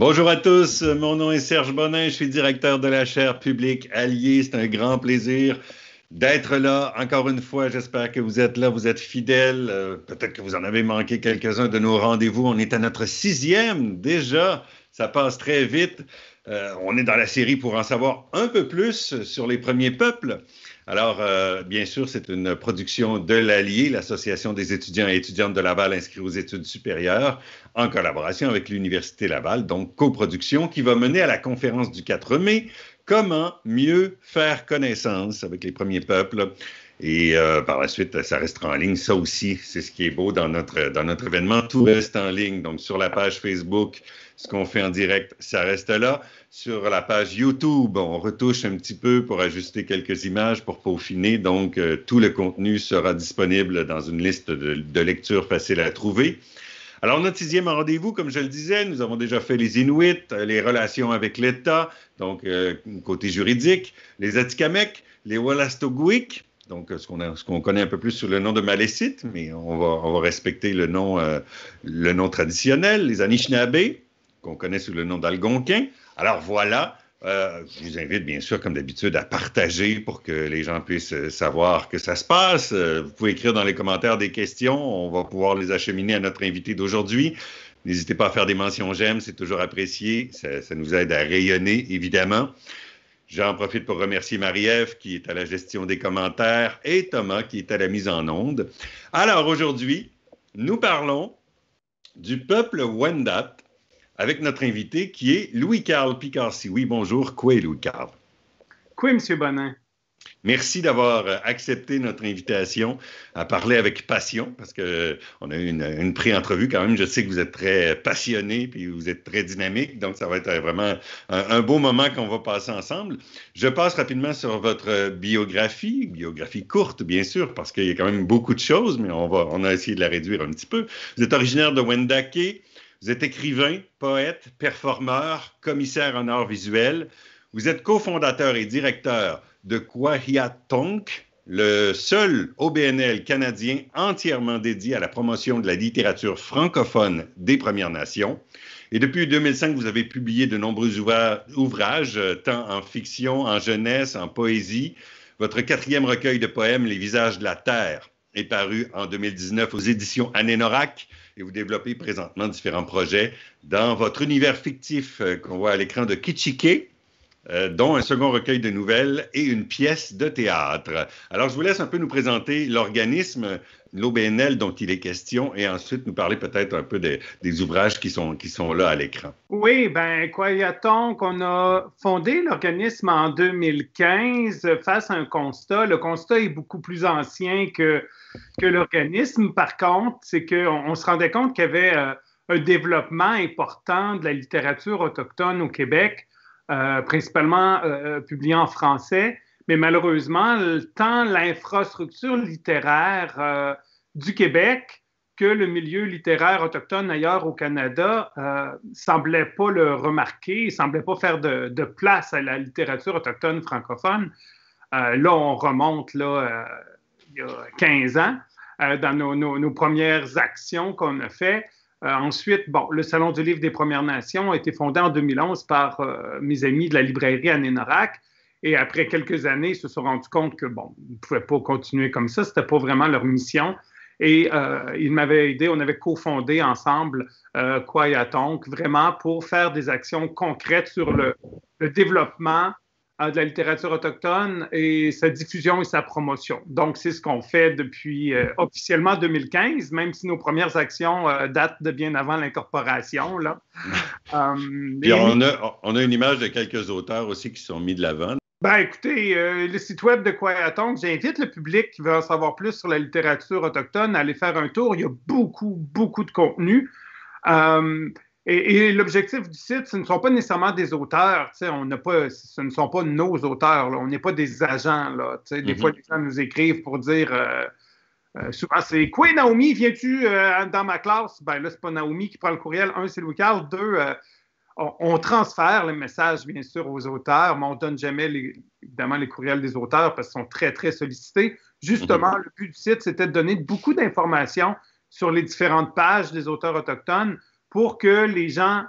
Bonjour à tous, mon nom est Serge Bonin, je suis directeur de la chaire publique alliée. C'est un grand plaisir d'être là. Encore une fois, j'espère que vous êtes là, vous êtes fidèles. Peut-être que vous en avez manqué quelques-uns de nos rendez-vous. On est à notre 6e déjà. Ça passe très vite. On est dans la série pour en savoir un peu plus sur les premiers peuples. Alors, bien sûr, c'est une production de l'Allier, l'Association des étudiants et étudiantes de Laval inscrits aux études supérieures, en collaboration avec l'Université Laval, donc coproduction, qui va mener à la conférence du 4 mai, comment mieux faire connaissance avec les premiers peuples. Et par la suite, ça restera en ligne. Ça aussi, c'est ce qui est beau dans notre événement. Tout reste en ligne. Donc, sur la page Facebook, ce qu'on fait en direct, ça reste là. Sur la page YouTube, on retouche un petit peu pour ajuster quelques images, pour peaufiner. Donc, tout le contenu sera disponible dans une liste de lecture facile à trouver. Alors, notre 6e rendez-vous, comme je le disais, nous avons déjà fait les Inuits, les relations avec l'État, donc côté juridique, les Atikamekw, les Wolastoqiyik, donc ce qu'on connaît un peu plus sous le nom de Malécite, mais on va respecter le nom traditionnel, les Anishinaabe, qu'on connaît sous le nom d'Algonquin. Alors voilà, je vous invite bien sûr, comme d'habitude, à partager pour que les gens puissent savoir que ça se passe. Vous pouvez écrire dans les commentaires des questions, on va pouvoir les acheminer à notre invité d'aujourd'hui. N'hésitez pas à faire des mentions j'aime, c'est toujours apprécié, ça nous aide à rayonner, évidemment. J'en profite pour remercier Marie-Ève qui est à la gestion des commentaires et Thomas qui est à la mise en onde. Alors aujourd'hui, nous parlons du peuple Wendat avec notre invité qui est Louis-Carl Picard-Sioui. Oui, bonjour. Quoi, Louis-Carl? Quoi, M. Bonin? Merci d'avoir accepté notre invitation à parler avec passion, parce qu'on a eu une pré-entrevue quand même. Je sais que vous êtes très passionné, puis vous êtes très dynamique, donc ça va être vraiment un beau moment qu'on va passer ensemble. Je passe rapidement sur votre biographie courte, bien sûr, parce qu'il y a quand même beaucoup de choses, mais on a essayé de la réduire un petit peu. Vous êtes originaire de Wendake, vous êtes écrivain, poète, performeur, commissaire en arts visuels. Vous êtes cofondateur et directeur de Kwahiatonk, le seul OBNL canadien entièrement dédié à la promotion de la littérature francophone des Premières Nations. Et depuis 2005, vous avez publié de nombreux ouvrages, tant en fiction, en jeunesse, en poésie. Votre 4e recueil de poèmes, Les visages de la Terre, est paru en 2019 aux éditions Anénorak. Et vous développez présentement différents projets dans votre univers fictif qu'on voit à l'écran de Kitchike, dont un second recueil de nouvelles et une pièce de théâtre. Alors, je vous laisse un peu nous présenter l'organisme, l'OBNL dont il est question, et ensuite nous parler peut-être un peu des ouvrages qui sont là à l'écran. Oui, bien, Kwahiatonk, on a fondé l'organisme en 2015 face à un constat. Le constat est beaucoup plus ancien que l'organisme. Par contre, c'est qu'on se rendait compte qu'il y avait un développement important de la littérature autochtone au Québec, principalement publié en français, mais malheureusement, tant l'infrastructure littéraire du Québec que le milieu littéraire autochtone ailleurs au Canada semblait pas le remarquer, semblait pas faire de place à la littérature autochtone francophone. Là, on remonte là, il y a 15 ans dans nos premières actions qu'on a faites. Ensuite, le Salon du livre des Premières Nations a été fondé en 2011 par mes amis de la librairie Anénorak. Et après quelques années, ils se sont rendus compte que, ils ne pouvaient pas continuer comme ça. Ce n'était pas vraiment leur mission. Et ils m'avaient aidé. On avait cofondé ensemble Kwahiatonk, vraiment pour faire des actions concrètes sur le développement de la littérature autochtone et sa diffusion et sa promotion. Donc, c'est ce qu'on fait depuis officiellement 2015, même si nos premières actions datent de bien avant l'incorporation. Là. Puis on a une image de quelques auteurs aussi qui sont mis de l'avant. Ben, écoutez, le site web de Kwahiatonk, j'invite le public qui veut en savoir plus sur la littérature autochtone à aller faire un tour. Il y a beaucoup, beaucoup de contenu. Et l'objectif du site, ce ne sont pas nécessairement des auteurs, ce ne sont pas nos auteurs, là. On n'est pas des agents. Là, des fois, les gens nous écrivent pour dire, souvent c'est « Quoi, Naomi, viens-tu dans ma classe? » Ben là, c'est pas Naomi qui prend le courriel. Un, c'est Louis-Carl. Deux, on transfère le message, bien sûr, aux auteurs, mais on ne donne jamais, évidemment, les courriels des auteurs parce qu'ils sont très, très sollicités. Justement, le but du site, c'était de donner beaucoup d'informations sur les différentes pages des auteurs autochtones pour que les gens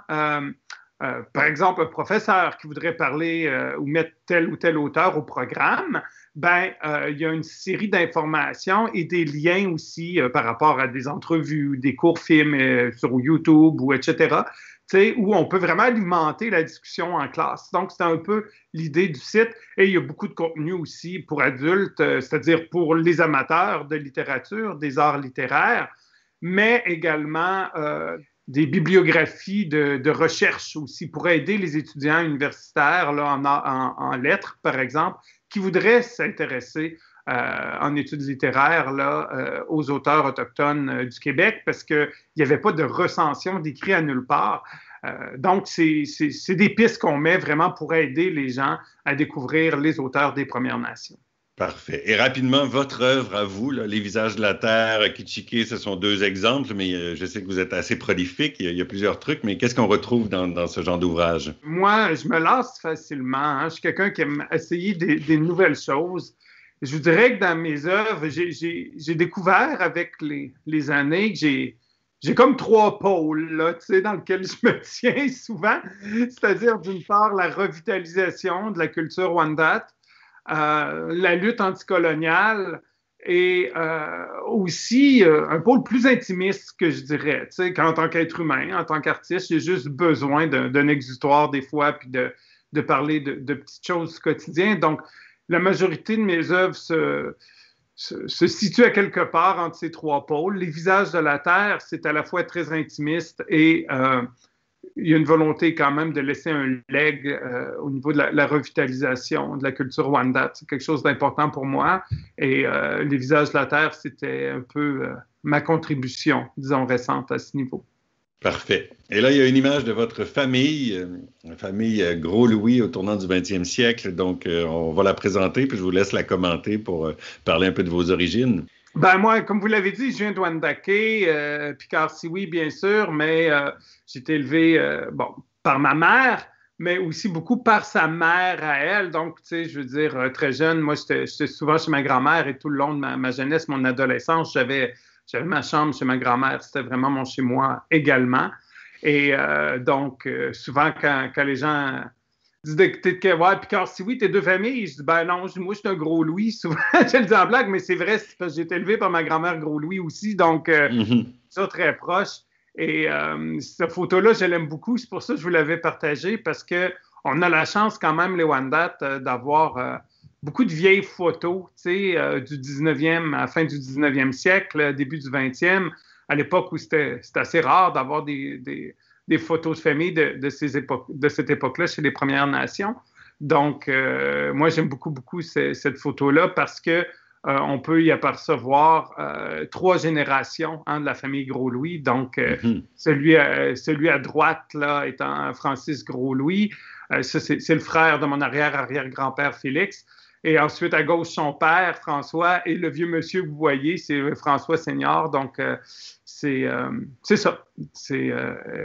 par exemple, un professeur qui voudrait parler ou mettre tel ou tel auteur au programme, il y a une série d'informations et des liens aussi par rapport à des entrevues, des courts films sur YouTube ou etc., où on peut vraiment alimenter la discussion en classe. Donc, c'est un peu l'idée du site. Et il y a beaucoup de contenu aussi pour adultes, c'est-à-dire pour les amateurs de littérature, des arts littéraires, mais également des bibliographies de recherche aussi pour aider les étudiants universitaires là, en lettres, par exemple, qui voudraient s'intéresser en études littéraires là, aux auteurs autochtones du Québec parce qu'il n'y avait pas de recension d'écrits à nulle part. Donc, c'est des pistes qu'on met vraiment pour aider les gens à découvrir les auteurs des Premières Nations. Parfait. Et rapidement, votre œuvre à vous, là, Les Visages de la Terre, Kitchike, ce sont deux exemples, mais je sais que vous êtes assez prolifique. Il y a plusieurs trucs, mais qu'est-ce qu'on retrouve dans ce genre d'ouvrage? Moi, je me lasse facilement. Hein. Je suis quelqu'un qui aime essayer des nouvelles choses. Je vous dirais que dans mes œuvres, j'ai découvert avec les années que j'ai comme trois pôles là, dans lesquels je me tiens souvent. C'est-à-dire, d'une part, la revitalisation de la culture Wendat, la lutte anticoloniale et aussi un pôle plus intimiste que je dirais. En tant qu'être humain, en tant qu'artiste, j'ai juste besoin d'un exutoire des fois puis de parler de petites choses du quotidien. Donc, la majorité de mes œuvres se situe à quelque part entre ces trois pôles. Les Visages de la Terre, c'est à la fois très intimiste et il y a une volonté quand même de laisser un leg au niveau de la revitalisation de la culture Wendat. C'est quelque chose d'important pour moi. Et Les Visages de la Terre, c'était un peu ma contribution, disons, récente à ce niveau. Parfait. Et là, il y a une image de votre famille, la famille Gros-Louis au tournant du 20e siècle. Donc, on va la présenter, puis je vous laisse la commenter pour parler un peu de vos origines. Moi, comme vous l'avez dit, je viens de Wendake, Picard-Sioux, bien sûr, mais j'ai été élevé par ma mère, mais aussi beaucoup par sa mère à elle. Donc, tu sais, je veux dire, très jeune, moi, j'étais souvent chez ma grand-mère et tout le long de ma jeunesse, mon adolescence, j'avais ma chambre chez ma grand-mère. C'était vraiment mon chez-moi également. Et donc, souvent, quand les gens disent que ouais, Picard-Sioux, t'es deux familles. Je dis, non, moi, je suis un Gros-Louis. Souvent, je le dis en blague, mais c'est vrai, c'est parce que j'ai été élevé par ma grand-mère Gros-Louis aussi. Donc, ça, très proche. Et cette photo-là, je l'aime beaucoup. C'est pour ça que je vous l'avais partagée, parce qu'on a la chance quand même, les Wendat, d'avoir beaucoup de vieilles photos, du 19e, à la fin du 19e siècle, début du 20e, à l'époque où c'était assez rare d'avoir des photos de famille de cette époque-là chez les Premières Nations. Donc, moi, j'aime beaucoup, beaucoup cette photo-là parce que on peut y apercevoir trois générations de la famille Gros-Louis. Donc, celui à droite, là, étant Francis Gros-Louis. Ça, c'est le frère de mon arrière-arrière-grand-père Félix. Et ensuite, à gauche, son père, François, et le vieux monsieur que vous voyez, c'est François Senior. Donc, c'est ça. C'est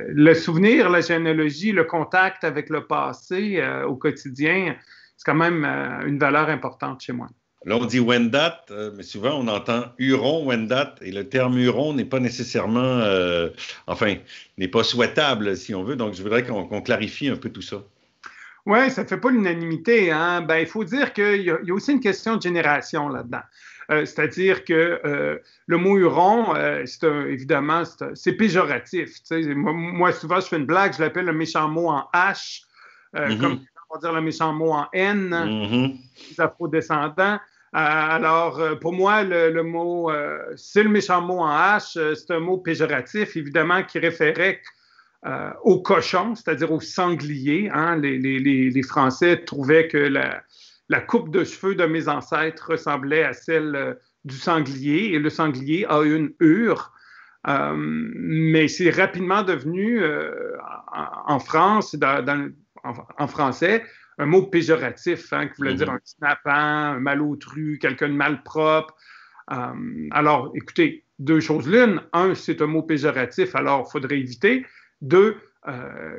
le souvenir, la généalogie, le contact avec le passé au quotidien, c'est quand même une valeur importante chez moi. Là, on dit Wendat, mais souvent on entend Huron-Wendat, et le terme Huron n'est pas nécessairement, n'est pas souhaitable, si on veut. Donc, je voudrais qu'on clarifie un peu tout ça. Oui, ça ne fait pas l'unanimité. Hein? Il faut dire qu'il y a aussi une question de génération là-dedans. C'est-à-dire que le mot Huron, évidemment, c'est péjoratif. Moi, souvent, je fais une blague, je l'appelle le méchant mot en H, comme on va dire le méchant mot en N, les afrodescendants. Alors, pour moi, le mot, c'est le méchant mot en H, c'est un mot péjoratif, évidemment, qui référait au cochon, c'est-à-dire au sanglier. Hein? Les Français trouvaient que la coupe de cheveux de mes ancêtres ressemblait à celle du sanglier, et le sanglier a une hure. Mais c'est rapidement devenu, en France, en français, un mot péjoratif, qui voulait dire un snapant, un malotru, quelqu'un de malpropre. Alors, écoutez, deux choses l'une. Un, c'est un mot péjoratif, alors il faudrait éviter. Deux,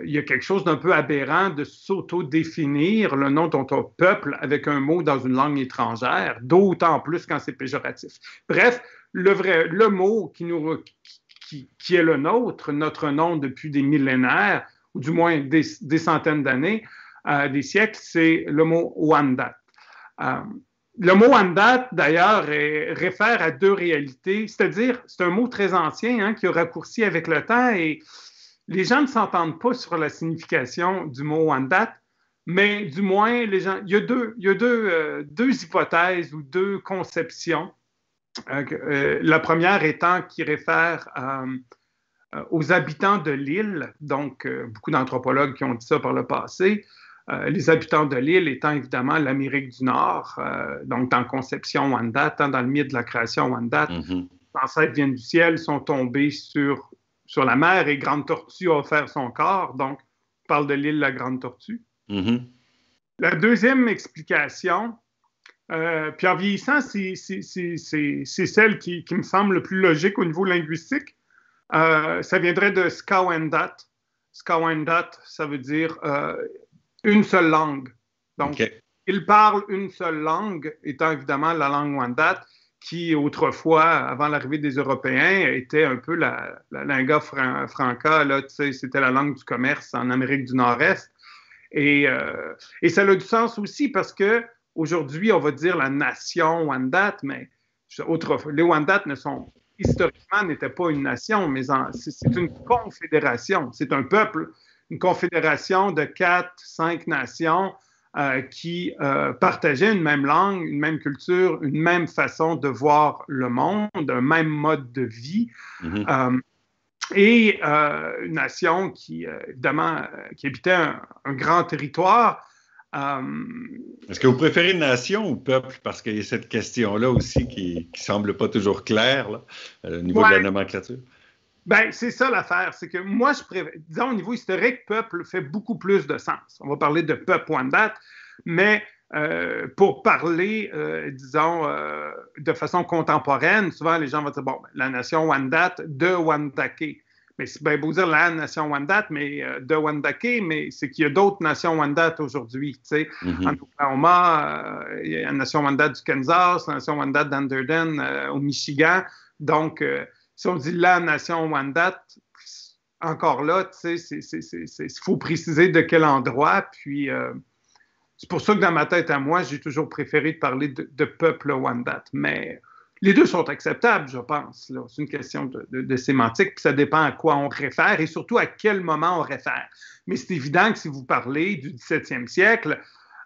il y a quelque chose d'un peu aberrant de s'auto-définir le nom de ton peuple avec un mot dans une langue étrangère, d'autant plus quand c'est péjoratif. Bref, le mot qui est le nôtre, notre nom depuis des millénaires, ou du moins des centaines d'années, des siècles, c'est le mot Wendat. Le mot Wendat, d'ailleurs, réfère à deux réalités, c'est-à-dire, c'est un mot très ancien qui a raccourci avec le temps et les gens ne s'entendent pas sur la signification du mot Wendat, mais du moins, les gens, il y a deux hypothèses ou deux conceptions. La première étant qui réfère aux habitants de l'île, donc beaucoup d'anthropologues qui ont dit ça par le passé, les habitants de l'île étant évidemment l'Amérique du Nord, donc dans Conception Wendat, dans le mythe de la création Wendat, les ancêtres viennent du ciel, sont tombés sur la mer et Grande Tortue a offert son corps, donc on parle de l'île la Grande Tortue. La deuxième explication, puis en vieillissant, c'est celle qui me semble le plus logique au niveau linguistique, ça viendrait de Skawendat. Skawendat, ça veut dire une seule langue. Donc, ils parlent une seule langue, étant évidemment la langue Wendat, qui autrefois, avant l'arrivée des Européens, était un peu la lingua franca, là, c'était la langue du commerce en Amérique du Nord-Est. Et ça a du sens aussi parce que aujourd'hui, on va dire la nation Wendat, mais les Wendat historiquement n'étaient pas une nation, mais c'est une confédération. C'est un peuple, une confédération de 4-5 nations qui partageaient une même langue, une même culture, une même façon de voir le monde, un même mode de vie. Et une nation qui, évidemment, qui habitait un grand territoire. Est-ce que vous préférez nation ou peuple? Parce qu'il y a cette question-là aussi qui ne semble pas toujours claire là, au niveau de la nomenclature. Ben, c'est ça l'affaire. C'est que moi, disons, au niveau historique, peuple fait beaucoup plus de sens. On va parler de peuple Wendat, mais pour parler, disons, de façon contemporaine, souvent les gens vont dire, bon, la nation Wendat de Wendake. Mais c'est bien beau dire la nation Wendat, mais de Wendake, mais c'est qu'il y a d'autres nations Wendat aujourd'hui. En Oklahoma, il y a la nation Wendat du Kansas, la nation Wendat d'Anderden au Michigan. Donc, si on dit la nation Wendat, encore là, il faut préciser de quel endroit. Puis, c'est pour ça que dans ma tête à moi, j'ai toujours préféré parler de peuple Wendat. Mais les deux sont acceptables, je pense. Là. C'est une question de sémantique, puis ça dépend à quoi on réfère et surtout à quel moment on réfère. Mais c'est évident que si vous parlez du 17e siècle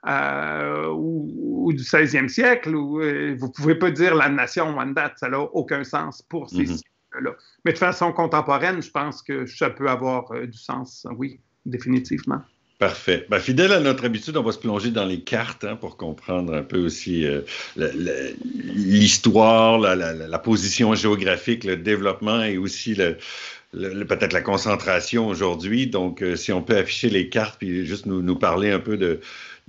ou du 16e siècle, vous ne pouvez pas dire la nation Wendat, ça n'a aucun sens pour ces siècles-là. Mais de façon contemporaine, je pense que ça peut avoir du sens, oui, définitivement. Parfait. Ben, fidèle à notre habitude, on va se plonger dans les cartes pour comprendre un peu aussi l'histoire, la position géographique, le développement et aussi peut-être la concentration aujourd'hui. Donc, si on peut afficher les cartes puis juste nous parler un peu de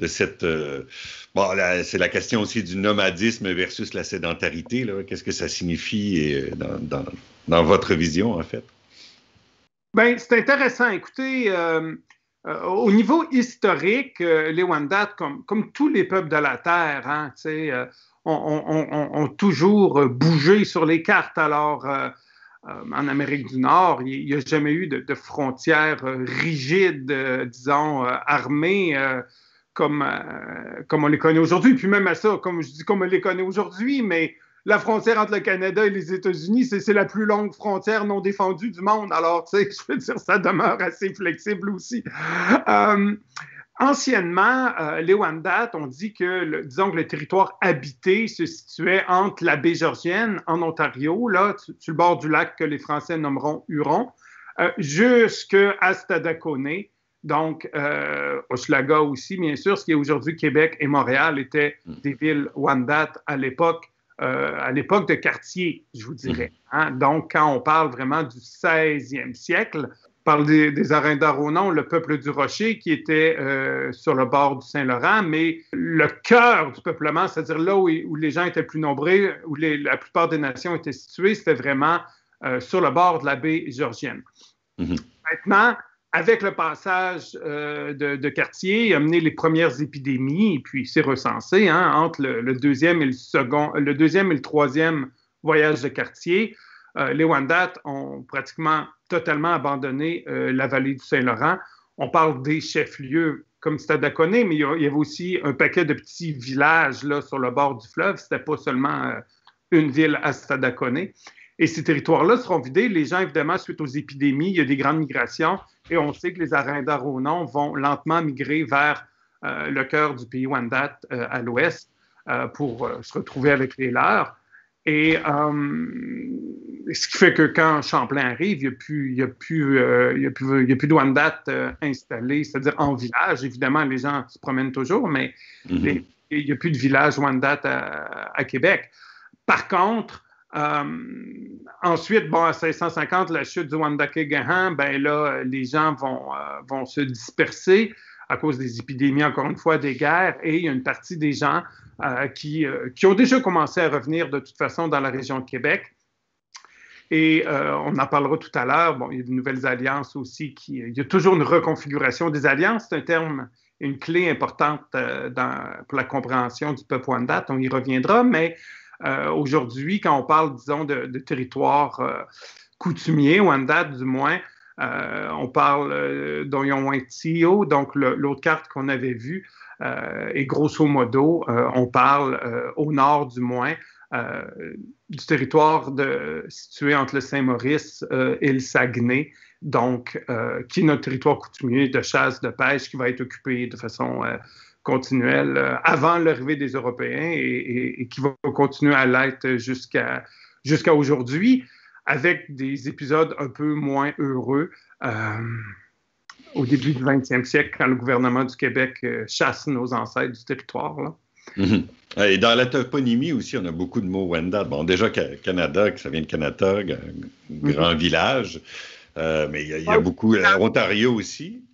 cette... c'est la question aussi du nomadisme versus la sédentarité. Qu'est-ce que ça signifie dans votre vision, en fait? Bien, c'est intéressant. Écoutez... au niveau historique, les Wendat, comme tous les peuples de la Terre, ont toujours bougé sur les cartes. Alors, en Amérique du Nord, il n'y a jamais eu de frontières rigides, disons, armées, comme on les connaît aujourd'hui. Puis même à ça, comme je dis, comme on les connaît aujourd'hui, mais la frontière entre le Canada et les États-Unis, c'est la plus longue frontière non défendue du monde. Alors, tu sais, je veux dire, ça demeure assez flexible aussi. Anciennement, les Wendat, on dit que, disons que le territoire habité se situait entre la baie Georgienne, en Ontario, là, sur le bord du lac que les Français nommeront Huron, jusqu'à Stadacone. Donc, Hochelaga aussi, bien sûr, ce qui est aujourd'hui Québec et Montréal étaient des villes Wendat à l'époque de Cartier, je vous dirais. Donc, quand on parle vraiment du 16e siècle, on parle des Arindaronons, le peuple du Rocher qui était sur le bord du Saint-Laurent, mais le cœur du peuplement, c'est-à-dire là où les gens étaient plus nombreux, où la plupart des nations étaient situées, c'était vraiment sur le bord de la baie Georgienne. Maintenant, avec le passage de Cartier, il a mené les premières épidémies, et puis c'est recensé entre le deuxième et le troisième voyage de Cartier. Les Wendat ont pratiquement totalement abandonné la vallée du Saint-Laurent. on parle des chefs-lieux comme Stadacone, mais il y avait aussi un paquet de petits villages là, sur le bord du fleuve. C'était pas seulement une ville à Stadacone. Et ces territoires-là seront vidés. Les gens, évidemment, suite aux épidémies, il y a des grandes migrations. Et on sait que les Arinda-Ronan vont lentement migrer vers le cœur du pays Wendat à l'ouest pour se retrouver avec les leurs. Et ce qui fait que quand Champlain arrive, il n'y a plus de Wendat installé, c'est-à-dire en village. Évidemment, les gens se promènent toujours, mais il n'y a plus de village Wendat à Québec. Par contre, ensuite, à 1650, la chute du Wendat-Kegahan, ben là, les gens vont se disperser à cause des épidémies, encore une fois, des guerres, et il y a une partie des gens qui ont déjà commencé à revenir de toute façon dans la région de Québec. Et on en parlera tout à l'heure. Bon, il y a de nouvelles alliances aussi. Il y a toujours une reconfiguration des alliances. C'est un terme, une clé importante pour la compréhension du peuple Wendat. On y reviendra, mais aujourd'hui, quand on parle, disons, de territoire coutumier, Wendat du moins, on parle d'Oyon-Tio, donc l'autre carte qu'on avait vue, et grosso modo, on parle au nord du moins du territoire situé entre le Saint-Maurice et le Saguenay, donc qui est notre territoire coutumier de chasse, de pêche, qui va être occupé de façon continuelle avant l'arrivée des Européens et qui va continuer à l'être jusqu'à aujourd'hui, avec des épisodes un peu moins heureux au début du 20e siècle, quand le gouvernement du Québec chasse nos ancêtres du territoire. Là. Et dans la toponymie aussi, on a beaucoup de mots Wendat. Bon, déjà, Canada, ça vient de Canada, grand village, mais il y a beaucoup... Ontario aussi.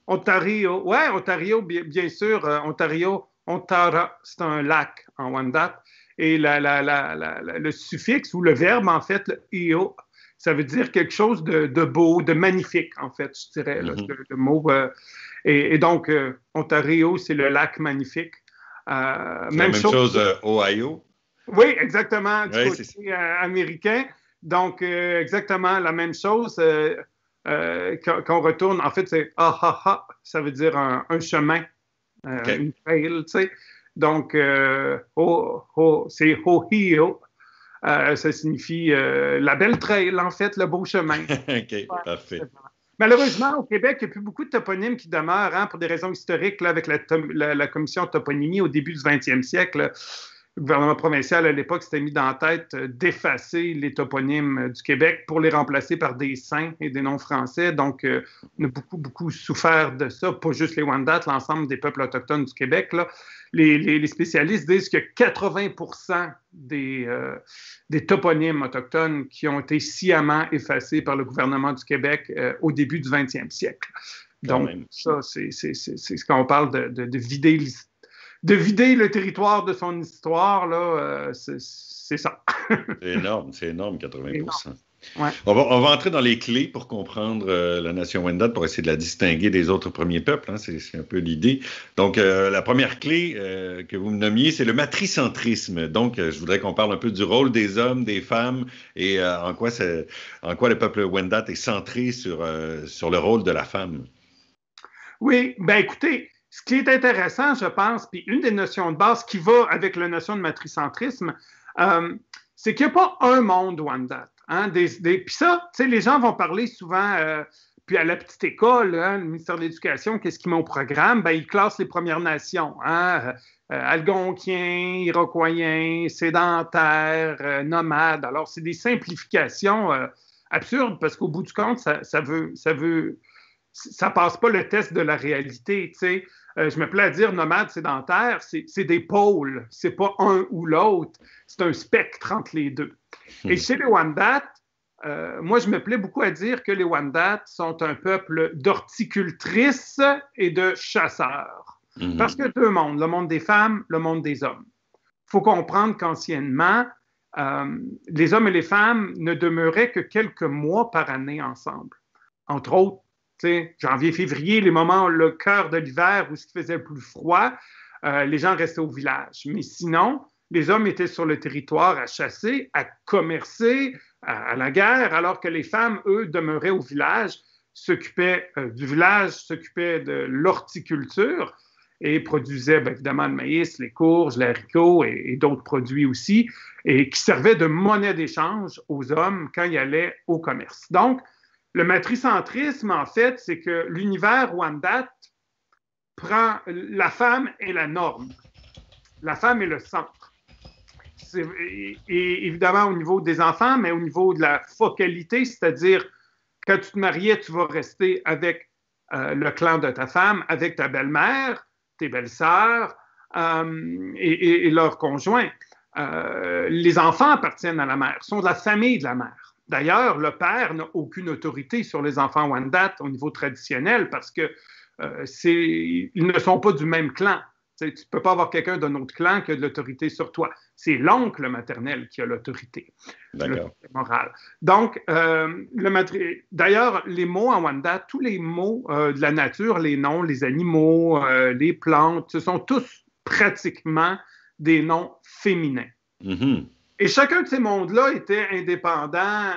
Ontario, oui, Ontario, bien sûr. Ontario, Ontara, c'est un lac en Wendat. Et le suffixe ou le verbe, en fait, le io, ça veut dire quelque chose de beau, de magnifique, en fait, je dirais, là, le mot. Et donc, Ontario, c'est le lac magnifique. Même chose Ohio. Oui, exactement, du ouais, côté américain. Donc, exactement la même chose. Quand on retourne, en fait, c'est ah, ça veut dire un chemin, une trail, tu sais. Donc, c'est Ohio. Ça signifie la belle trail, en fait, le beau chemin. OK, parfait. Malheureusement, au Québec, il n'y a plus beaucoup de toponymes qui demeurent pour des raisons historiques, là, avec la commission de toponymie au début du 20e siècle. Là. Le gouvernement provincial, à l'époque, s'était mis dans la tête d'effacer les toponymes du Québec pour les remplacer par des saints et des noms français. Donc, on a beaucoup souffert de ça, pas juste les Wendat, l'ensemble des peuples autochtones du Québec. Là. Les spécialistes disent que 80% des toponymes autochtones qui ont été sciemment effacés par le gouvernement du Québec au début du 20e siècle. Donc, ça, c'est ce qu'on parle de vider l'histoire. De vider le territoire de son histoire, là, c'est ça. C'est énorme, 80%. Ouais. On va entrer dans les clés pour comprendre la nation Wendat, pour essayer de la distinguer des autres premiers peuples. Hein, c'est un peu l'idée. Donc, la première clé que vous me nommiez, c'est le matricentrisme. Donc, je voudrais qu'on parle un peu du rôle des hommes, des femmes, et en quoi le peuple Wendat est centré sur le rôle de la femme. Oui, bien écoutez, ce qui est intéressant, je pense, puis une des notions de base qui va avec la notion de matricentrisme, c'est qu'il n'y a pas un monde Wendat. Hein, puis ça, tu sais, les gens vont parler souvent, puis à la petite école, hein, le ministère de l'Éducation, qu'est-ce qu'ils met au programme? Ben, ils classent les Premières Nations, hein, Algonquiens, Iroquoiens, sédentaires, nomades. Alors, c'est des simplifications absurdes parce qu'au bout du compte, ça passe pas le test de la réalité, tu sais. Je me plais à dire nomade, sédentaire, c'est des pôles, c'est pas un ou l'autre, c'est un spectre entre les deux. Et chez les Wendat, moi, je me plais beaucoup à dire que les Wendat sont un peuple d'horticultrices et de chasseurs. Parce que deux mondes, le monde des femmes, le monde des hommes. Il faut comprendre qu'anciennement, les hommes et les femmes ne demeuraient que quelques mois par année ensemble. Entre autres, janvier, février, les moments, le cœur de l'hiver où il faisait le plus froid, les gens restaient au village. Mais sinon, les hommes étaient sur le territoire à chasser, à commercer, à la guerre, alors que les femmes, eux, demeuraient au village. s'occupait du village, s'occupait de l'horticulture et produisait évidemment le maïs, les courges, les haricots et d'autres produits aussi, et qui servaient de monnaie d'échange aux hommes quand ils allaient au commerce. Donc, le matricentrisme, en fait, c'est que l'univers Wendat prend la femme est la norme. La femme est le centre. Et évidemment au niveau des enfants, mais au niveau de la focalité, c'est-à-dire quand tu te mariais, tu vas rester avec le clan de ta femme, avec ta belle-mère, tes belles-sœurs et leurs conjoints. Les enfants appartiennent à la mère, sont de la famille de la mère. D'ailleurs, le père n'a aucune autorité sur les enfants Wendat au niveau traditionnel parce que ils ne sont pas du même clan. Tu ne peux pas avoir quelqu'un d'un autre clan qui a de l'autorité sur toi. C'est l'oncle maternel qui a l'autorité morale. Donc, d'ailleurs, les mots en Wendat, tous les mots de la nature, les noms, les animaux, les plantes, ce sont tous pratiquement des noms féminins. Mm-hmm. Et chacun de ces mondes-là était indépendant,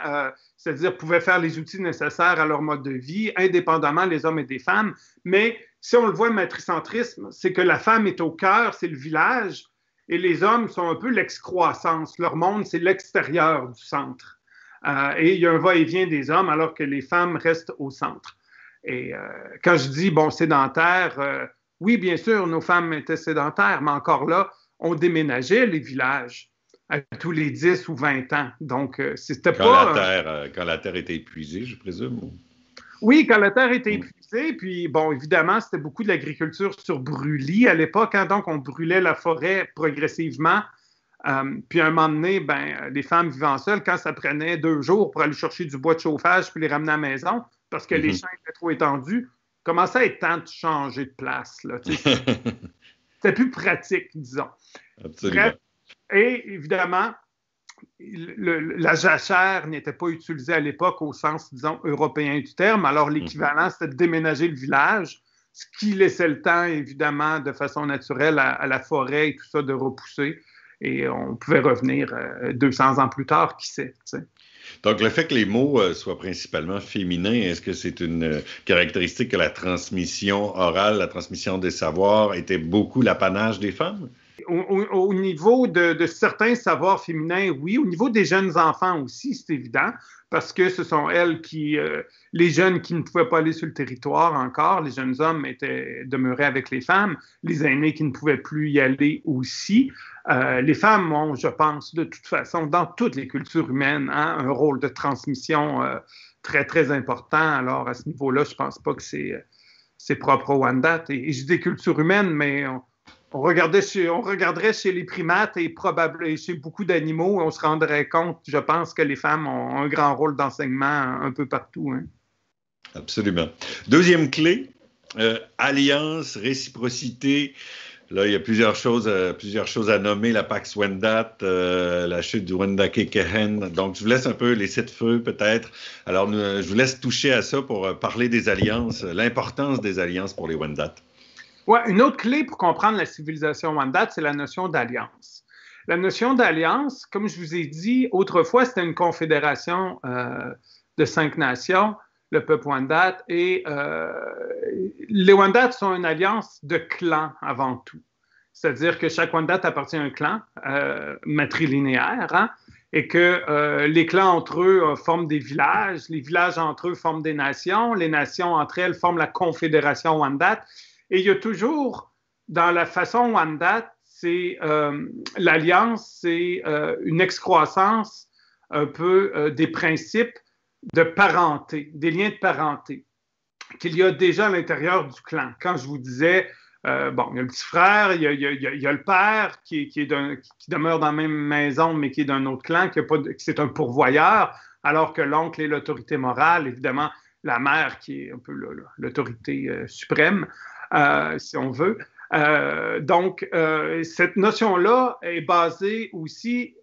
c'est-à-dire pouvait faire les outils nécessaires à leur mode de vie, indépendamment les hommes et des femmes. Mais si on le voit, le matricentrisme, c'est que la femme est au cœur, c'est le village, et les hommes sont un peu l'excroissance. Leur monde, c'est l'extérieur du centre. Et il y a un va-et-vient des hommes alors que les femmes restent au centre. Et quand je dis, sédentaire, oui, bien sûr, nos femmes étaient sédentaires, mais encore là, on déménageait les villages à tous les 10 ou 20 ans. Donc, c'était quand la terre était épuisée, je présume? Oui, quand la terre était épuisée, puis évidemment, c'était beaucoup de l'agriculture sur brûlis à l'époque, hein, donc on brûlait la forêt progressivement. Puis à un moment donné, les femmes vivant seules, quand ça prenait 2 jours pour aller chercher du bois de chauffage puis les ramener à la maison, parce que les champs étaient trop étendus, commençait à être temps de changer de place. C'était plus pratique, disons. Absolument. Bref, et évidemment, la jachère n'était pas utilisée à l'époque au sens, disons, européen du terme. Alors, l'équivalent, c'était de déménager le village, ce qui laissait le temps, évidemment, de façon naturelle à la forêt et tout ça de repousser. Et on pouvait revenir 200 ans plus tard, qui sait. T'sais. Donc, le fait que les mots soient principalement féminins, est-ce que c'est une caractéristique que la transmission orale, la transmission des savoirs était beaucoup l'apanage des femmes? Au niveau de certains savoirs féminins, oui. Au niveau des jeunes enfants aussi, c'est évident, parce que ce sont elles les jeunes qui ne pouvaient pas aller sur le territoire encore, les jeunes hommes demeuraient avec les femmes, les aînés qui ne pouvaient plus y aller aussi. Les femmes ont, je pense, de toute façon, dans toutes les cultures humaines, un rôle de transmission très, très important. Alors, à ce niveau-là, je ne pense pas que c'est propre au Wendat. Et je dis des cultures humaines, mais on regarderait chez les primates et chez beaucoup d'animaux, on se rendrait compte, je pense, que les femmes ont un grand rôle d'enseignement un peu partout. Hein. Absolument. Deuxième clé, alliance, réciprocité. Là, il y a plusieurs choses à nommer, la Pax Wendat, la chute du Wendake-Kehen. Donc, je vous laisse un peu laisser de feu, peut-être. Alors, je vous laisse toucher à ça pour parler des alliances, l'importance des alliances pour les Wendat. Ouais, une autre clé pour comprendre la civilisation Wendat, c'est la notion d'alliance. La notion d'alliance, comme je vous ai dit, autrefois, c'était une confédération de 5 nations, le peuple Wendat, et les Wendat sont une alliance de clans avant tout. C'est-à-dire que chaque Wendat appartient à un clan matrilinéaire, hein, et que les clans entre eux forment des villages, les villages entre eux forment des nations, les nations entre elles forment la confédération Wendat. Et il y a toujours, dans la façon Wendat, l'alliance, c'est une excroissance un peu des principes de parenté, des liens de parenté qu'il y a déjà à l'intérieur du clan. Quand je vous disais, il y a le petit frère, il y a le père qui demeure dans la même maison, mais qui est d'un autre clan, c'est un pourvoyeur, alors que l'oncle est l'autorité morale, évidemment, la mère qui est un peu l'autorité suprême. Si on veut. Donc, cette notion-là est basée aussi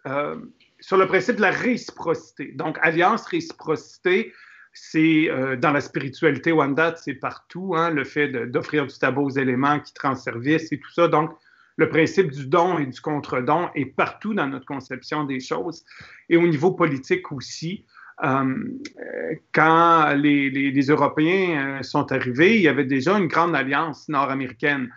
sur le principe de la réciprocité. Donc, alliance, réciprocité, c'est dans la spiritualité Wendat, c'est partout, hein, le fait d'offrir du tabac aux éléments qui te rendent service et tout ça. Donc, le principe du don et du contre-don est partout dans notre conception des choses. Et au niveau politique aussi, quand les Européens sont arrivés, il y avait déjà une grande alliance nord-américaine.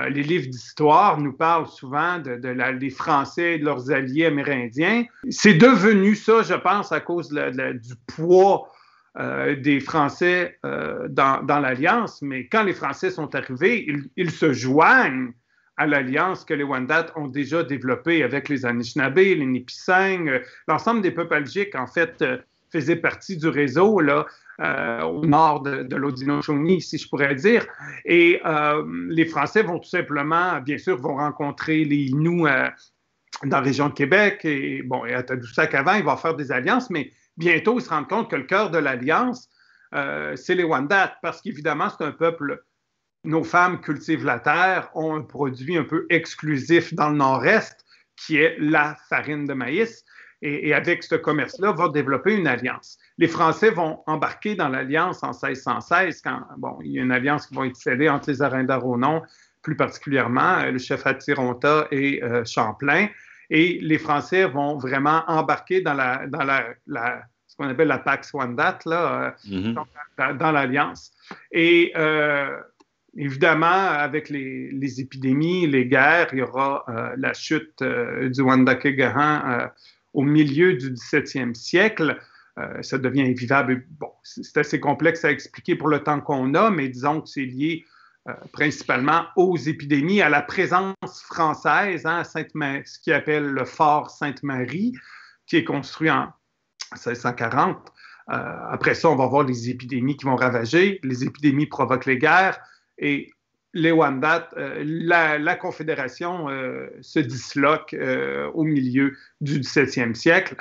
Les livres d'histoire nous parlent souvent des Français et de leurs alliés amérindiens. C'est devenu ça, je pense, à cause du poids des Français dans l'Alliance. Mais quand les Français sont arrivés, ils se joignent à l'alliance que les Wendat ont déjà développée avec les Anishinaabe, les Nipissing, l'ensemble des peuples algiques, en fait, faisaient partie du réseau là, au nord de l'Haudenosaunee, si je pourrais dire. Et les Français vont tout simplement, bien sûr, vont rencontrer les Inuits dans la région de Québec et à Tadoussac avant, ils vont faire des alliances, mais bientôt, ils se rendent compte que le cœur de l'alliance, c'est les Wendat, parce qu'évidemment, c'est un peuple. Nos femmes cultivent la terre, ont un produit un peu exclusif dans le nord-est, qui est la farine de maïs. Et avec ce commerce-là, va développer une alliance. Les Français vont embarquer dans l'alliance en 1616, quand il y a une alliance qui va être scellée entre les Arindaronon, plus particulièrement le chef Atironta et Champlain. Et les Français vont vraiment embarquer dans ce qu'on appelle la Pax Wendat, donc dans l'alliance. Et évidemment, avec les épidémies, les guerres, il y aura la chute du Wendat-Kegahan au milieu du 17e siècle. Ça devient invivable. Bon, c'est assez complexe à expliquer pour le temps qu'on a, mais disons que c'est lié principalement aux épidémies, à la présence française, à ce qu'il appelle le fort Sainte-Marie, qui est construit en 1640. Après ça, on va voir les épidémies qui vont ravager. Les épidémies provoquent les guerres et les Wendat, la Confédération se disloque au milieu du 17e siècle.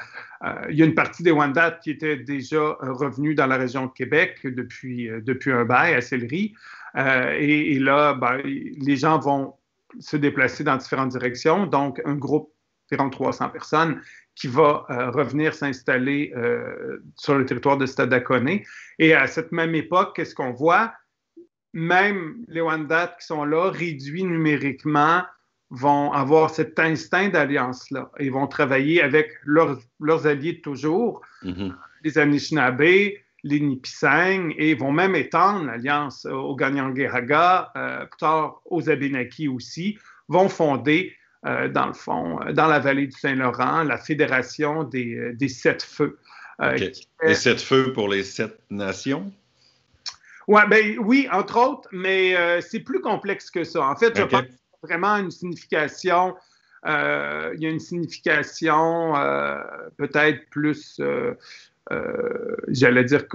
Il y a une partie des Wendat qui était déjà revenue dans la région de Québec depuis un bail à Sillery. Et là, les gens vont se déplacer dans différentes directions. Donc, un groupe d'environ 300 personnes qui va revenir s'installer sur le territoire de Stadacone. Et à cette même époque, qu'est-ce qu'on voit? Même les Wendat qui sont là, réduits numériquement, vont avoir cet instinct d'alliance-là et vont travailler avec leurs alliés de toujours, les Anishinaabe, les Nipissing, et vont même étendre l'alliance aux Kanien'kehá:ka, plus tard aux Abénaquis aussi, vont fonder, dans le fond, dans la vallée du Saint-Laurent, la Fédération des Sept Feux. Les Sept Feux pour les 7 nations? Ouais, oui, entre autres, mais c'est plus complexe que ça. En fait, je pense qu'il y a vraiment une signification, il y a une signification peut-être plus, j'allais dire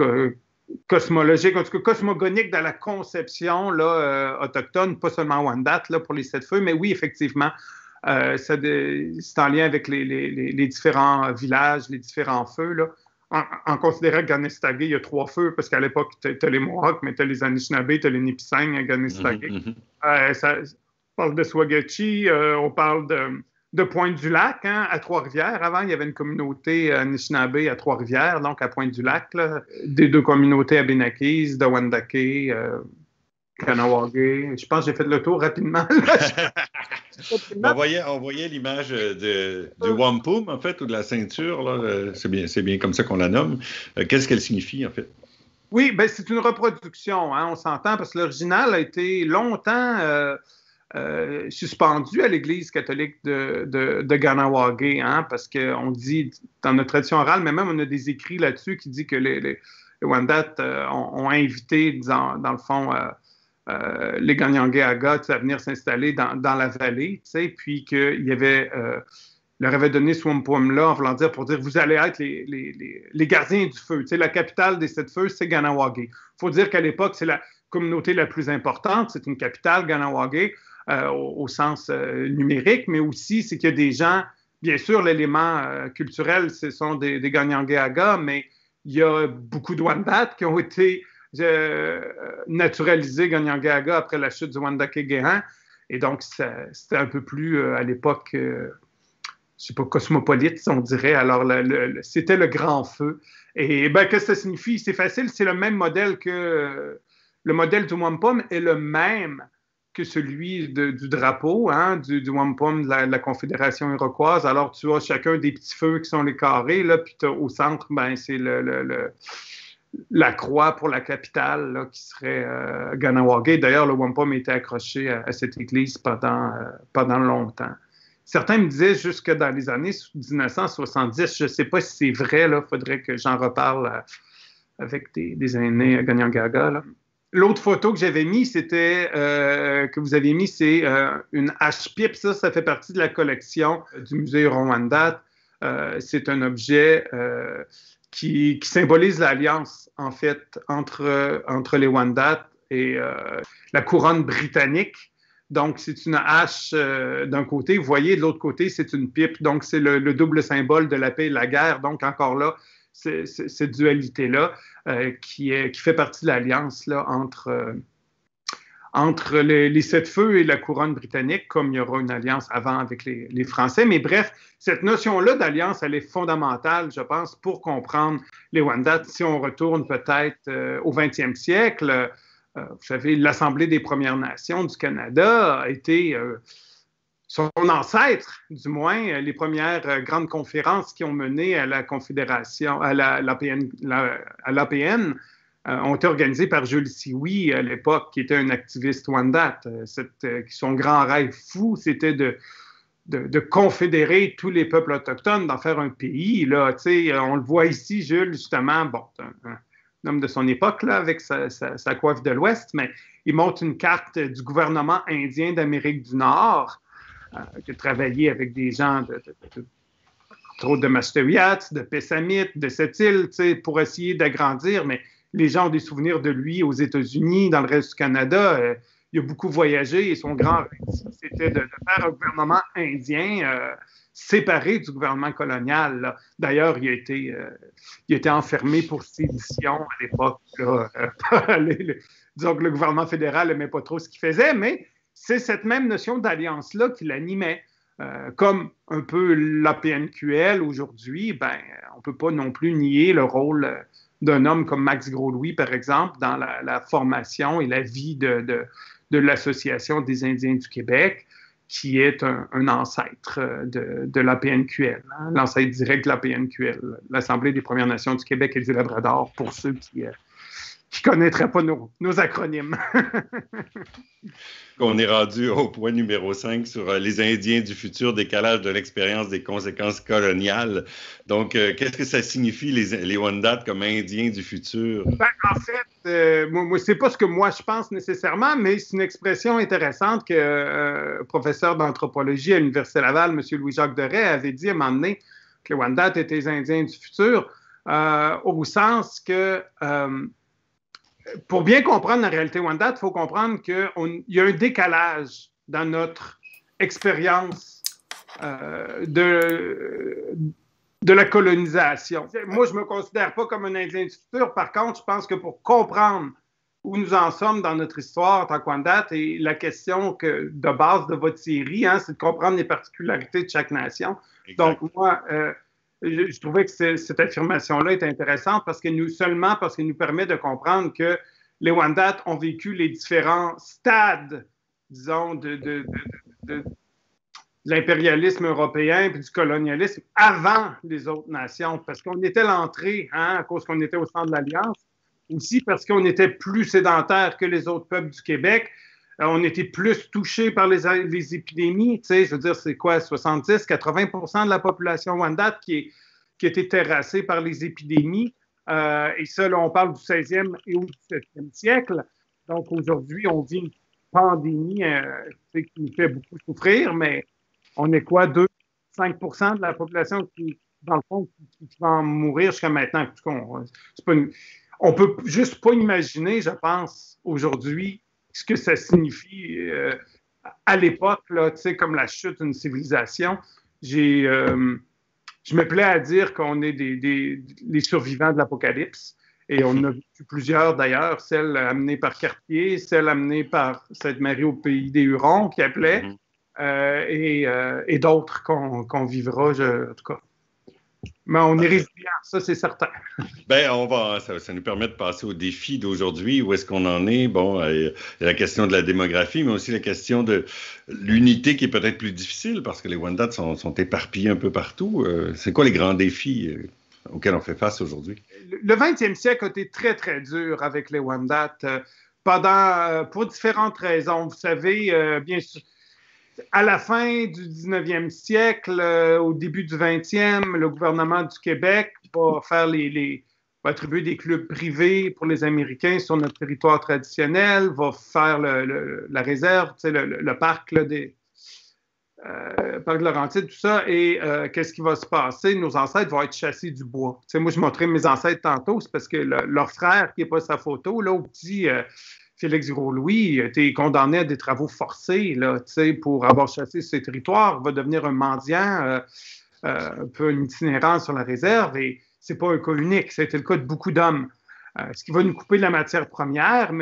cosmologique, en tout cas cosmogonique dans la conception là, autochtone, pas seulement Wendat là, pour les 7 feux, mais oui, effectivement, c'est en lien avec les différents villages, les différents feux, là. En considérant que Kanesatake, il y a 3 feux, parce qu'à l'époque, tu as les Mohawks, mais tu as les Anishinaabe, tu as les Nipissing à Kanesatake. On parle de Swagachi, on parle de Pointe-du-Lac, hein, à Trois-Rivières. Avant, il y avait une communauté Anishinaabe à Trois-Rivières, donc à Pointe-du-Lac, là, des 2 communautés Abénaquis, de Wendake, Kanawagé. Je pense que j'ai fait le tour rapidement. On voyait l'image du wampum, en fait, ou de la ceinture. Là. C'est bien comme ça qu'on la nomme. Qu'est-ce qu'elle signifie, en fait? Oui, ben c'est une reproduction, hein, on s'entend, parce que l'original a été longtemps suspendu à l'Église catholique de Kahnawake, hein, parce qu'on dit, dans notre tradition orale, mais même on a des écrits là-dessus qui disent que les Wendat ont invité, dans le fond, les Kanien'kehá:ka à venir s'installer dans la vallée, puis qu'il y avait, leur avait donné ce wampum-là en voulant dire, pour dire, vous allez être les gardiens du feu. La capitale des 7 feux, c'est Kahnawake. Il faut dire qu'à l'époque, c'est la communauté la plus importante, c'est une capitale, Kahnawake, au sens numérique, mais aussi, c'est qu'il y a des gens, bien sûr, l'élément culturel, ce sont des Kanien'kehá:ka, mais il y a beaucoup de Wendat qui ont été naturalisé Kanien'kehá:ka après la chute du Wendat-Kegahan. Et donc, c'était un peu plus, à l'époque, je sais pas, cosmopolite, on dirait. Alors, c'était le grand feu. Et qu'est-ce que ça signifie? C'est facile, c'est le même modèle que... le modèle du wampum est le même que celui du drapeau, hein, du wampum de la Confédération iroquoise. Alors, tu as chacun des petits feux qui sont les carrés, là, puis au centre, ben, c'est la croix pour la capitale, là, qui serait Ganawagé. D'ailleurs, le wampum était accroché à cette église pendant longtemps. Certains me disaient jusque dans les années 1970, je ne sais pas si c'est vrai, il faudrait que j'en reparle avec des aînés à Kanien'kehá:ka, là. L'autre photo que j'avais mis, que vous avez mis, c'est une hache-pipe. Ça fait partie de la collection du musée Huron-Wendat. C'est un objet qui symbolise l'alliance, en fait, entre les Wendat et la couronne britannique. Donc, c'est une hache d'un côté. Vous voyez, de l'autre côté, c'est une pipe. Donc, c'est le double symbole de la paix et de la guerre. Donc, encore là, cette dualité-là qui fait partie de l'alliance là, entre les sept feux et la couronne britannique, comme il y aura une alliance avant avec les Français. Mais bref, cette notion-là d'alliance, elle est fondamentale, je pense, pour comprendre les Wendat. Si on retourne peut-être au 20e siècle, vous savez, l'Assemblée des Premières Nations du Canada a été son ancêtre, du moins, les premières grandes conférences qui ont mené à la Confédération, à l'APN, ont été organisées par Jules Sioui à l'époque, qui était un activiste Wendat. Son grand rêve fou, c'était de confédérer tous les peuples autochtones, d'en faire un pays. Là, on le voit ici, Jules, justement, bon, un homme de son époque, là, avec sa coiffe de l'Ouest, mais il montre une carte du gouvernement indien d'Amérique du Nord, qui a travaillé avec des gens de Mastewiyat, de Pessamit, de cette île, pour essayer d'agrandir, mais les gens ont des souvenirs de lui aux États-Unis, dans le reste du Canada. Il a beaucoup voyagé et son grand rêve, c'était de faire un gouvernement indien séparé du gouvernement colonial, là. D'ailleurs, il a été enfermé pour sédition à l'époque. Disons que le gouvernement fédéral n'aimait pas trop ce qu'il faisait, mais c'est cette même notion d'alliance-là qui l'animait. Comme un peu l'APNQL aujourd'hui, ben, on ne peut pas non plus nier le rôle d'un homme comme Max Gros-Louis, par exemple, dans la formation et la vie de l'Association des Indiens du Québec, qui est un ancêtre de l'APNQL, hein, l'ancêtre direct de l'APNQL, l'Assemblée des Premières Nations du Québec et du Labrador, pour ceux qui ne connaîtraient pas nos acronymes. On est rendu au point numéro 5 sur les Indiens du futur, décalage de l'expérience des conséquences coloniales. Donc, qu'est-ce que ça signifie, les Wendat comme Indiens du futur? Ben, en fait, moi, c'est pas ce que moi je pense nécessairement, mais c'est une expression intéressante que professeur d'anthropologie à l'Université Laval, M. Louis-Jacques Deray, avait dit à un moment donné que les Wendat étaient les Indiens du futur, au sens que pour bien comprendre la réalité Wendat, il faut comprendre qu'il y a un décalage dans notre expérience de la colonisation. Moi, je ne me considère pas comme un Indien du futur. Par contre, je pense que pour comprendre où nous en sommes dans notre histoire en tant que Wendat, et la question de base de votre série, hein, c'est de comprendre les particularités de chaque nation. Exact. Donc, moi, je trouvais que cette affirmation-là est intéressante parce qu'elle nous permet de comprendre que les Wendat ont vécu les différents stades, disons, de l'impérialisme européen et du colonialisme avant les autres nations, parce qu'on était l'entrée, hein, à cause qu'on était au centre de l'Alliance, aussi parce qu'on était plus sédentaires que les autres peuples du Québec. On était plus touchés par les épidémies. Tu sais, je veux dire, c'est quoi, 70-80% de la population Wendat qui était terrassée par les épidémies. Et ça, là, on parle du 16e et au 17e siècle. Donc, aujourd'hui, on vit une pandémie qui nous fait beaucoup souffrir, mais on est quoi, 2-5% de la population qui, dans le fond, qui va en mourir jusqu'à maintenant. On peut juste pas imaginer, je pense, aujourd'hui, ce que ça signifie à l'époque, là, tu sais, comme la chute d'une civilisation. Je me plais à dire qu'on est les survivants de l'Apocalypse. Et on en a vu plusieurs d'ailleurs, celle amenée par Cartier, celle amenée par Sainte-Marie au pays des Hurons qui appelait, et d'autres qu'on vivra, en tout cas. Mais on est résilient, ça c'est certain. Ben, ça nous permet de passer au défi d'aujourd'hui. Où est-ce qu'on en est? Bon, il y a la question de la démographie, mais aussi la question de l'unité qui est peut-être plus difficile parce que les Wendat sont éparpillés un peu partout. C'est quoi les grands défis auxquels on fait face aujourd'hui? Le 20e siècle a été très, très dur avec les Wendat pour différentes raisons. Vous savez, bien sûr, à la fin du 19e siècle, au début du 20e, le gouvernement du Québec va va attribuer des clubs privés pour les Américains sur notre territoire traditionnel, va faire la réserve, tu sais, le parc là, parc de Laurentides, tout ça. Et qu'est-ce qui va se passer? Nos ancêtres vont être chassés du bois. Tu sais, moi, je montrais mes ancêtres tantôt, c'est parce que leur frère, qui n'est pas sa photo, là, au petit Félix Gros-Louis, a été condamné à des travaux forcés là, pour avoir chassé ses territoires, va devenir un mendiant, un peu un itinérant sur la réserve. Et c'est pas un cas unique, c'était le cas de beaucoup d'hommes. Ce qui va nous couper de la matière première,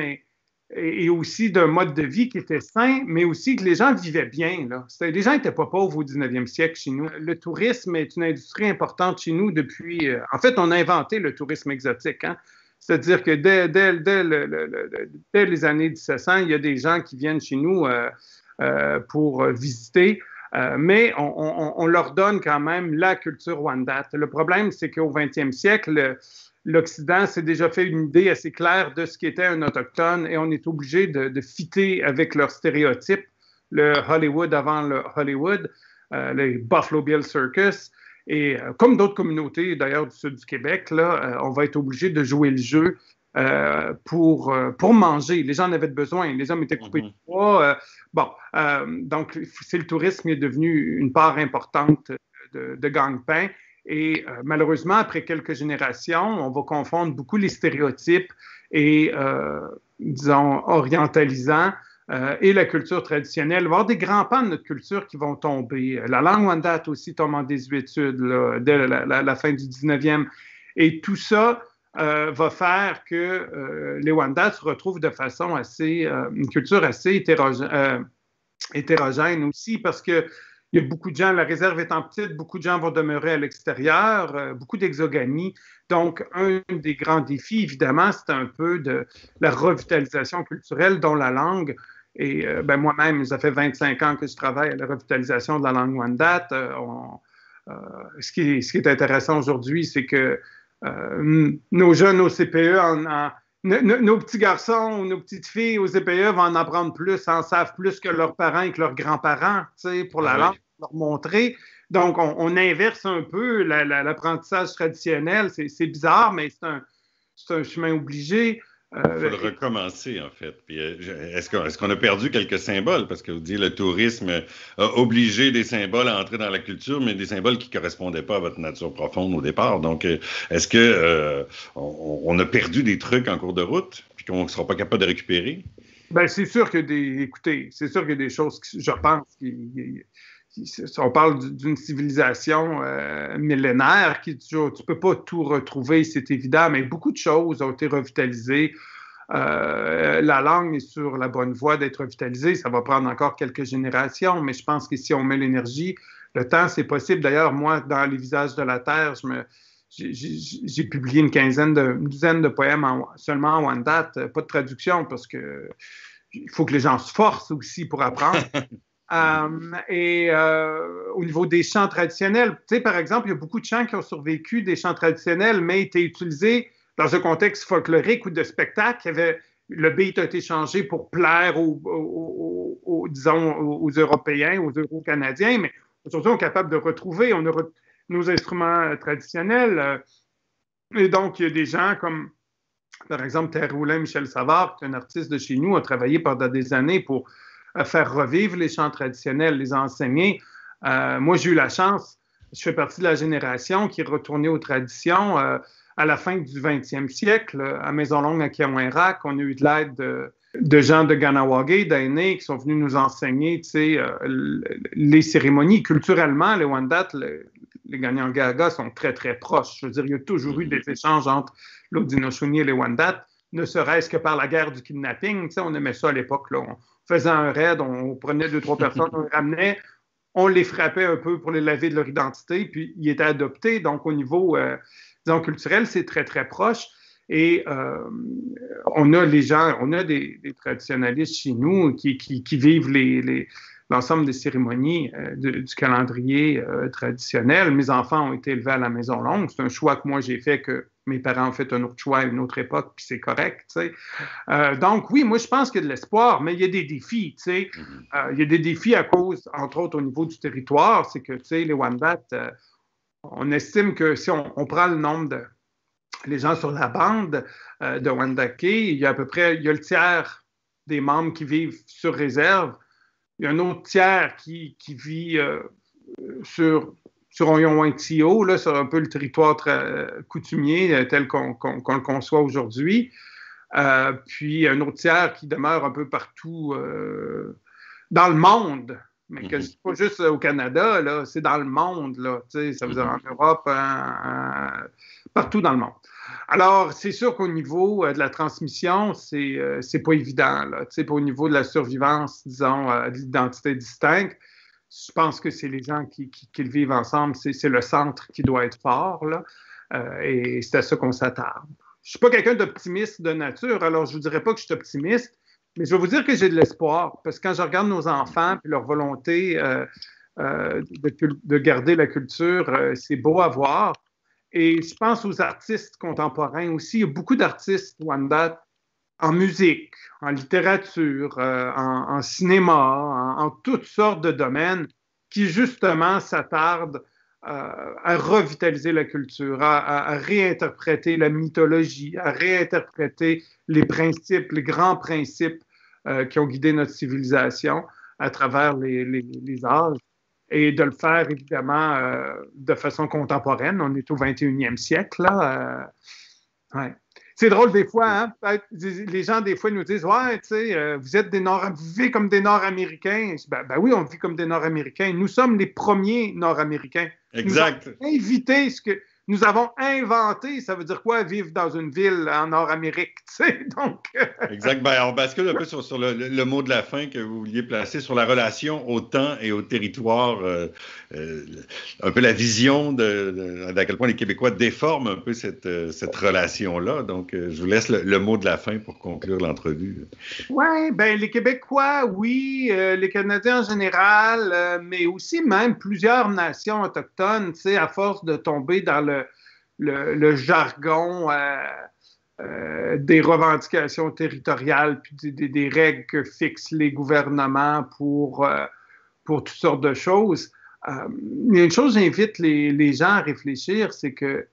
et aussi d'un mode de vie qui était sain, mais aussi que les gens vivaient bien. Là. Les gens n'étaient pas pauvres au 19e siècle chez nous. Le tourisme est une industrie importante chez nous depuis... en fait, on a inventé le tourisme exotique. Hein? C'est-à-dire que dès les années 1700, il y a des gens qui viennent chez nous pour visiter, mais on leur donne quand même la culture Wendat. Le problème, c'est qu'au 20e siècle, l'Occident s'est déjà fait une idée assez claire de ce qu'était un autochtone et on est obligé de fitter avec leurs stéréotypes, le Hollywood avant le Hollywood, les Buffalo Bill Circus. Et comme d'autres communautés, d'ailleurs, du sud du Québec, là, on va être obligé de jouer le jeu pour manger. Les gens en avaient besoin. Les hommes étaient coupés de bois. Donc, c'est le tourisme qui est devenu une part importante de gagne-pain. Et malheureusement, après quelques générations, on va confondre beaucoup les stéréotypes et, disons, orientalisants et la culture traditionnelle. Il va y avoir des grands pans de notre culture qui vont tomber. La langue Wendat aussi tombe en désuétude là, dès la fin du 19e. Et tout ça va faire que les Wendat se retrouvent de façon une culture assez hétérogène aussi, parce que il y a beaucoup de gens, la réserve étant petite, beaucoup de gens vont demeurer à l'extérieur, beaucoup d'exogamie. Donc, un des grands défis, évidemment, c'est un peu de la revitalisation culturelle, dont la langue. Et moi-même, ça fait 25 ans que je travaille à la revitalisation de la langue Wendat. Ce qui est intéressant aujourd'hui, c'est que nos jeunes au CPE, nos petits garçons ou nos petites filles au CPE vont en apprendre plus, en savent plus que leurs parents et que leurs grands-parents, pour la langue, leur montrer. Donc, on inverse un peu l'apprentissage traditionnel. C'est bizarre, mais c'est un chemin obligé. Il faut le recommencer, en fait. Puis, est-ce qu'on a perdu quelques symboles? Parce que vous dites le tourisme a obligé des symboles à entrer dans la culture, mais des symboles qui ne correspondaient pas à votre nature profonde au départ. Donc, est-ce qu'on a perdu des trucs en cours de route puis qu'on ne sera pas capable de récupérer? Bien, c'est sûr que c'est sûr qu'il y a des choses, je pense, on parle d'une civilisation millénaire tu ne peux pas tout retrouver, c'est évident, mais beaucoup de choses ont été revitalisées. La langue est sur la bonne voie d'être revitalisée. Ça va prendre encore quelques générations, mais je pense que si on met l'énergie, le temps, c'est possible. D'ailleurs, moi, dans Les Visages de la Terre, j'ai publié une dizaine de poèmes seulement en Wendat, pas de traduction, parce que il faut que les gens se forcent aussi pour apprendre. Au niveau des chants traditionnels, tu sais, par exemple, il y a beaucoup de chants qui ont survécu des chants traditionnels, mais étaient utilisés dans un contexte folklorique ou de spectacle. Le beat a été changé pour plaire disons, aux Européens, aux Euro-Canadiens, mais aujourd'hui, on est capable de retrouver nos instruments traditionnels. Et donc, il y a des gens comme, par exemple, Terre-Roulin Michel Savard, qui est un artiste de chez nous, a travaillé pendant des années pour faire revivre les chants traditionnels, les enseigner. Moi, j'ai eu la chance, je fais partie de la génération qui est retournée aux traditions. À la fin du 20e siècle, à Maisonlongue, à Kiawinrak, on a eu de l'aide de gens de Ganawagé, d'Aînés, qui sont venus nous enseigner les cérémonies. Culturellement, les Wendat, les Kanien'kehá:ka sont très, très proches. Je veux dire, il y a toujours eu des échanges entre l'Haudenosaunee et les Wendat, ne serait-ce que par la guerre du kidnapping. On aimait ça à l'époque. Là. On faisait un raid, on prenait 2-3 personnes, on les ramenait. on les frappait un peu pour les laver de leur identité, puis ils étaient adoptés. Donc, au niveau, disons, culturel, c'est très, très proche. Et on a des traditionalistes chez nous qui vivent l'ensemble des cérémonies du calendrier traditionnel. Mes enfants ont été élevés à la Maison Longue. C'est un choix que moi j'ai fait, que mes parents ont fait un autre choix à une autre époque, puis c'est correct. Donc oui, moi je pense qu'il y a de l'espoir, mais il y a des défis. Il y a des défis à cause, entre autres, au niveau du territoire. C'est que les Wendat, on estime que si on prend le nombre de les gens sur la bande de Wendake, il y a le tiers des membres qui vivent sur réserve. Il y a un autre tiers qui vit sur Oyon-Ouintio, là, sur un peu le territoire coutumier tel qu'on le conçoit aujourd'hui. Puis un autre tiers qui demeure un peu partout dans le monde. Mais que c'est pas juste au Canada, là, c'est dans le monde, là, ça veut dire en Europe, partout dans le monde. Alors, c'est sûr qu'au niveau de la transmission, c'est pas évident, là, au niveau de la survivance, disons, de l'identité distincte. Je pense que c'est les gens qui le vivent ensemble, c'est le centre qui doit être fort, là, et c'est à ça qu'on s'attarde. Je suis pas quelqu'un d'optimiste de nature, alors je vous dirais pas que je suis optimiste, mais je vais vous dire que j'ai de l'espoir, parce que quand je regarde nos enfants et leur volonté de garder la culture, c'est beau à voir. Et je pense aux artistes contemporains aussi. Il y a beaucoup d'artistes Wendat en musique, en littérature, en cinéma, en toutes sortes de domaines qui justement s'attardent à revitaliser la culture, à réinterpréter la mythologie, à réinterpréter les principes, les grands principes qui ont guidé notre civilisation à travers les âges, et de le faire évidemment de façon contemporaine. On est au 21e siècle, là. Ouais. C'est drôle des fois, hein? Les gens des fois nous disent « Ouais, tu sais, vous vivez comme des Nord-Américains. » Ben oui, on vit comme des Nord-Américains. Nous sommes les premiers Nord-Américains. Exact. Nous avons inventé, ça veut dire quoi, vivre dans une ville en Nord-Amérique, tu sais, donc... Exact. Ben, on bascule un peu sur le mot de la fin que vous vouliez placer, sur la relation au temps et au territoire, un peu la vision d'à quel point les Québécois déforment un peu cette relation-là. Donc, je vous laisse le mot de la fin pour conclure l'entrevue. Oui, ben les Québécois, oui, les Canadiens en général, mais aussi même plusieurs nations autochtones, tu sais, à force de tomber dans le jargon des revendications territoriales, puis des règles que fixent les gouvernements pour toutes sortes de choses. Il y a une chose, j'invite les gens à réfléchir, c'est que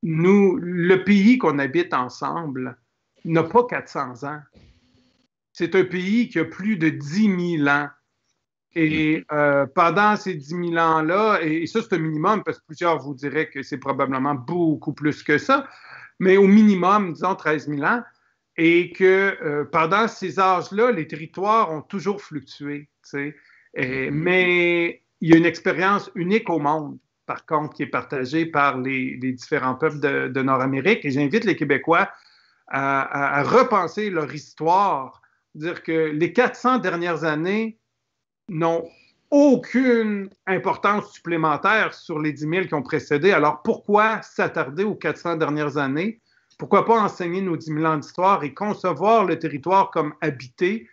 le pays qu'on habite ensemble n'a pas 400 ans. C'est un pays qui a plus de 10 000 ans. Et pendant ces 10 000 ans-là, et ça c'est un minimum, parce que plusieurs vous diraient que c'est probablement beaucoup plus que ça, mais au minimum, disons 13 000 ans, et que pendant ces âges-là, les territoires ont toujours fluctué. Mais il y a une expérience unique au monde, par contre, qui est partagée par les différents peuples de Nord-Amérique, et j'invite les Québécois à repenser leur histoire, dire que les 400 dernières années n'ont aucune importance supplémentaire sur les 10 000 qui ont précédé. Alors, pourquoi s'attarder aux 400 dernières années? Pourquoi pas enseigner nos 10 000 ans d'histoire et concevoir le territoire comme habité,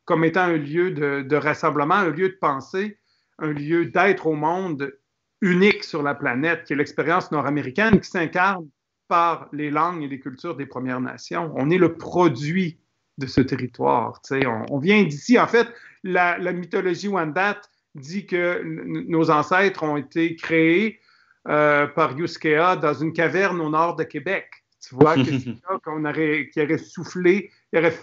comme étant un lieu de rassemblement, un lieu de pensée, un lieu d'être au monde unique sur la planète, qui est l'expérience nord-américaine qui s'incarne par les langues et les cultures des Premières Nations. On est le produit de ce territoire. On vient d'ici. En fait, la mythologie Wendat dit que nos ancêtres ont été créés par Yuskea dans une caverne au nord de Québec. Tu vois, que c'est là qui aurait soufflé, il aurait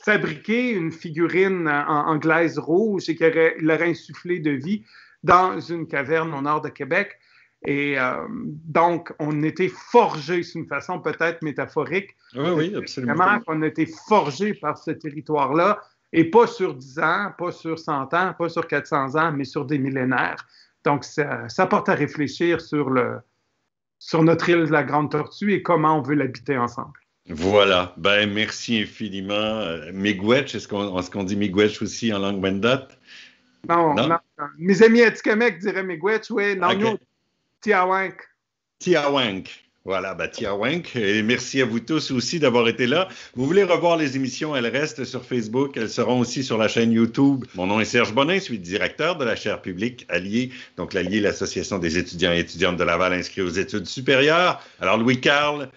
fabriqué une figurine en glaise rouge et il aurait insufflé de vie dans une caverne au nord de Québec. Et donc, on était forgés, c'est une façon peut-être métaphorique. Oui, absolument. Vraiment qu'on a été forgés par ce territoire-là, et pas sur 10 ans, pas sur 100 ans, pas sur 400 ans, mais sur des millénaires. Donc, ça porte à réfléchir sur notre île de la Grande Tortue et comment on veut l'habiter ensemble. Voilà. Ben, merci infiniment. Miigwech, est-ce qu'on dit Miigwech aussi en langue Wendat? Non, Non? non, non. Mes amis Atikamekw diraient Miigwech, oui. Non, OK. nous, Tiawank. Tiawank. Voilà, ben, Tiawank. Et merci à vous tous aussi d'avoir été là. Vous voulez revoir les émissions, elles restent sur Facebook. Elles seront aussi sur la chaîne YouTube. Mon nom est Serge Bonin, je suis directeur de la chaire publique Allier. Donc, l'Allier, l'Association des étudiants et étudiantes de Laval inscrits aux études supérieures. Alors, Louis-Carl,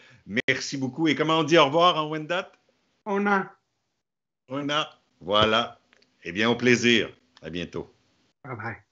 merci beaucoup. Et comment on dit au revoir en Wendat? On a. On a. Voilà. Eh bien, au plaisir. À bientôt. Bye bye.